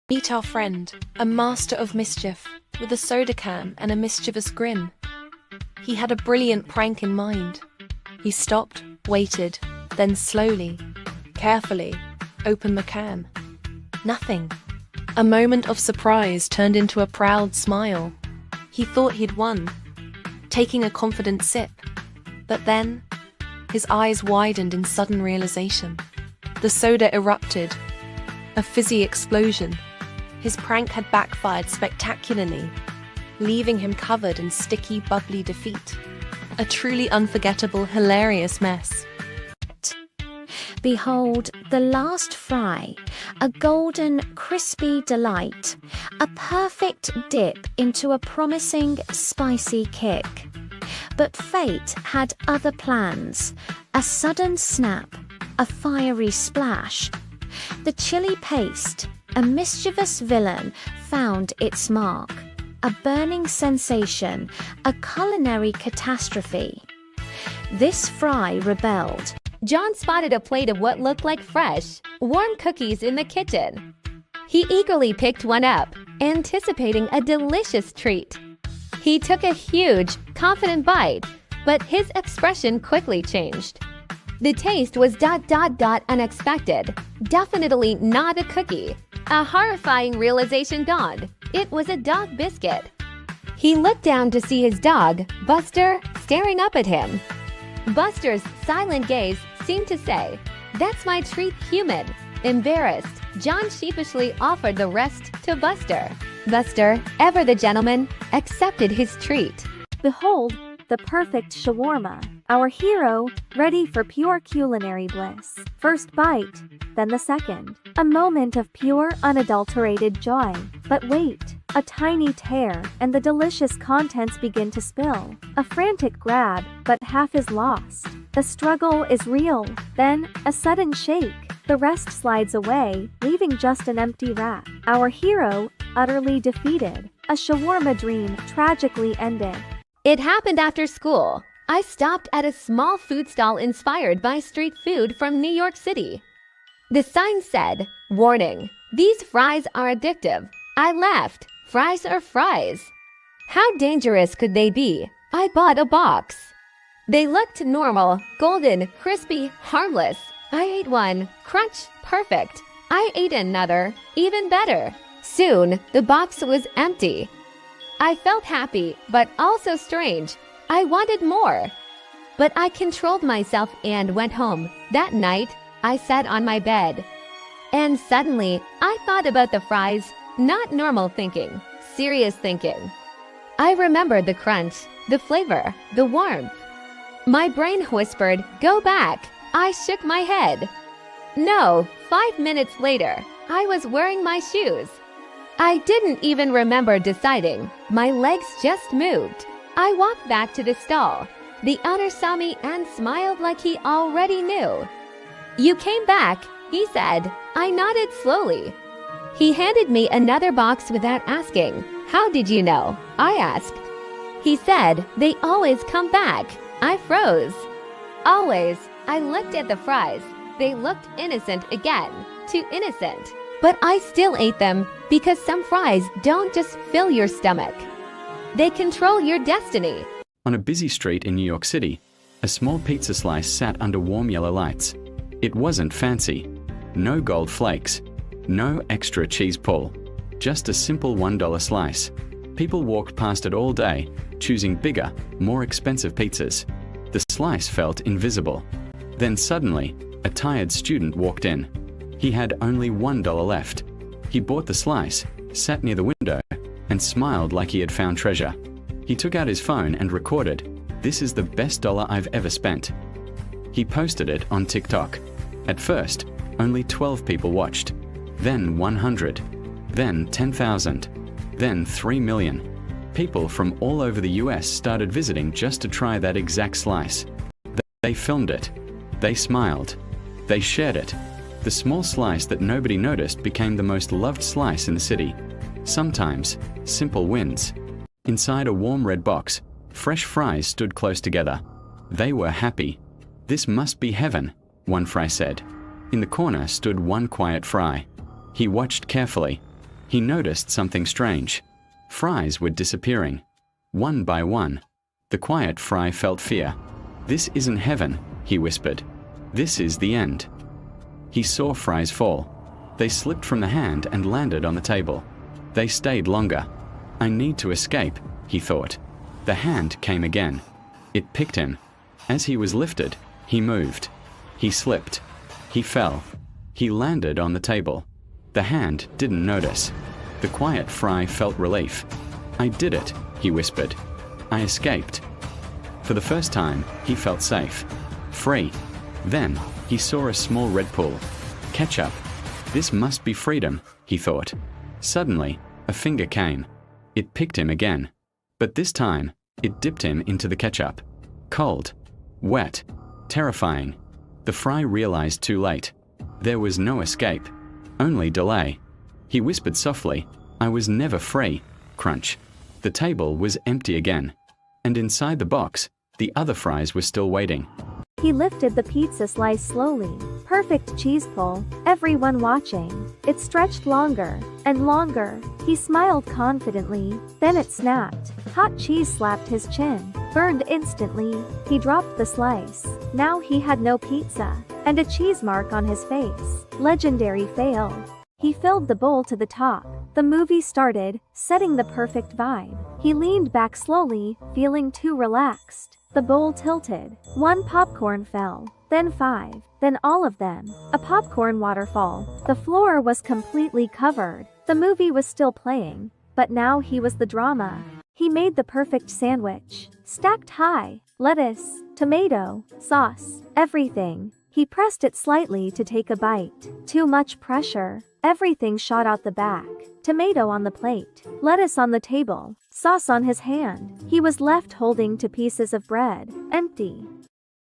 Meet our friend, a master of mischief, with a soda can and a mischievous grin. He had a brilliant prank in mind. He stopped, waited, then slowly, carefully, opened the can. Nothing. A moment of surprise turned into a proud smile. He thought he'd won, taking a confident sip. But then, his eyes widened in sudden realization. The soda erupted, a fizzy explosion. His prank had backfired spectacularly, leaving him covered in sticky, bubbly defeat. A truly unforgettable, hilarious mess. Behold, the last fry, a golden, crispy delight, a perfect dip into a promising, spicy kick. But fate had other plans. A sudden snap, a fiery splash. The chili paste, a mischievous villain, found its mark. A burning sensation, a culinary catastrophe. This fry rebelled. John spotted a plate of what looked like fresh, warm cookies in the kitchen. He eagerly picked one up, anticipating a delicious treat. He took a huge, confident bite, but his expression quickly changed. The taste was ... unexpected. Definitely not a cookie. A horrifying realization dawned. It was a dog biscuit. He looked down to see his dog, Buster, staring up at him. Buster's silent gaze seemed to say, "That's my treat, human." Embarrassed, John sheepishly offered the rest to Buster. Buster, ever the gentleman, accepted his treat. Behold, the perfect shawarma, our hero, ready for pure culinary bliss. First bite, then the second. A moment of pure, unadulterated joy. But wait, a tiny tear, and the delicious contents begin to spill. A frantic grab, but half is lost. The struggle is real. Then, a sudden shake. The rest slides away, leaving just an empty wrap. Our hero, utterly defeated. A shawarma dream tragically ended. It happened after school. I stopped at a small food stall inspired by street food from New York City. The sign said, "Warning, these fries are addictive." I laughed. Fries are fries. How dangerous could they be? I bought a box. They looked normal, golden, crispy, harmless. I ate one, crunch, perfect. I ate another, even better. Soon, the box was empty. I felt happy, but also strange. I wanted more. But I controlled myself and went home. That night, I sat on my bed. And suddenly, I thought about the fries. Not normal thinking, serious thinking. I remembered the crunch, the flavor, the warmth. My brain whispered, "Go back." I shook my head. No, 5 minutes later, I was wearing my shoes. I didn't even remember deciding. My legs just moved. I walked back to the stall. The owner saw me and smiled like he already knew. "You came back," he said. I nodded slowly. He handed me another box without asking. "How did you know?" I asked. He said, "They always come back." I froze. Always. I looked at the fries. They looked innocent again. Too innocent. But I still ate them because some fries don't just fill your stomach. They control your destiny. On a busy street in New York City, a small pizza slice sat under warm yellow lights. It wasn't fancy. No gold flakes. No extra cheese pull. Just a simple $1 slice. People walked past it all day, choosing bigger, more expensive pizzas. The slice felt invisible. Then suddenly, a tired student walked in. He had only $1 left. He bought the slice, sat near the window, and smiled like he had found treasure. He took out his phone and recorded, "This is the best dollar I've ever spent." He posted it on TikTok. At first, only 12 people watched. Then 100. Then 10,000. Then 3 million. People from all over the US started visiting just to try that exact slice. They filmed it. They smiled. They shared it. The small slice that nobody noticed became the most loved slice in the city. Sometimes, simple wins. Inside a warm red box, fresh fries stood close together. They were happy. "This must be heaven," one fry said. In the corner stood one quiet fry. He watched carefully. He noticed something strange. Fries were disappearing. One by one. The quiet Fry felt fear. "This isn't heaven," he whispered. "This is the end." He saw fries fall. They slipped from the hand and landed on the table. They stayed longer. "I need to escape," he thought. The hand came again. It picked him. As he was lifted, he moved. He slipped. He fell. He landed on the table. The hand didn't notice. The quiet Fry felt relief. "I did it," he whispered. "I escaped." For the first time, he felt safe. Free. Then, he saw a small red pool. Ketchup. This must be freedom, he thought. Suddenly, a finger came. It picked him again. But this time, it dipped him into the ketchup. Cold. Wet. Terrifying. The Fry realized too late. There was no escape. Only delay. He whispered softly, "I was never free." Crunch. The table was empty again. And inside the box, the other fries were still waiting. He lifted the pizza slice slowly. Perfect cheese pull, everyone watching. It stretched longer and longer. He smiled confidently. Then it snapped. Hot cheese slapped his chin. Burned instantly. He dropped the slice. Now he had no pizza. And a cheese mark on his face. Legendary fail. He filled the bowl to the top. The movie started, setting the perfect vibe. He leaned back slowly, feeling too relaxed. The bowl tilted. One popcorn fell. Then 5. Then all of them. A popcorn waterfall. The floor was completely covered. The movie was still playing. But now he was the drama. He made the perfect sandwich. Stacked high. Lettuce, tomato, sauce, everything. He pressed it slightly to take a bite. Too much pressure. Everything shot out the back. Tomato on the plate. Lettuce on the table. Sauce on his hand. He was left holding two pieces of bread. Empty.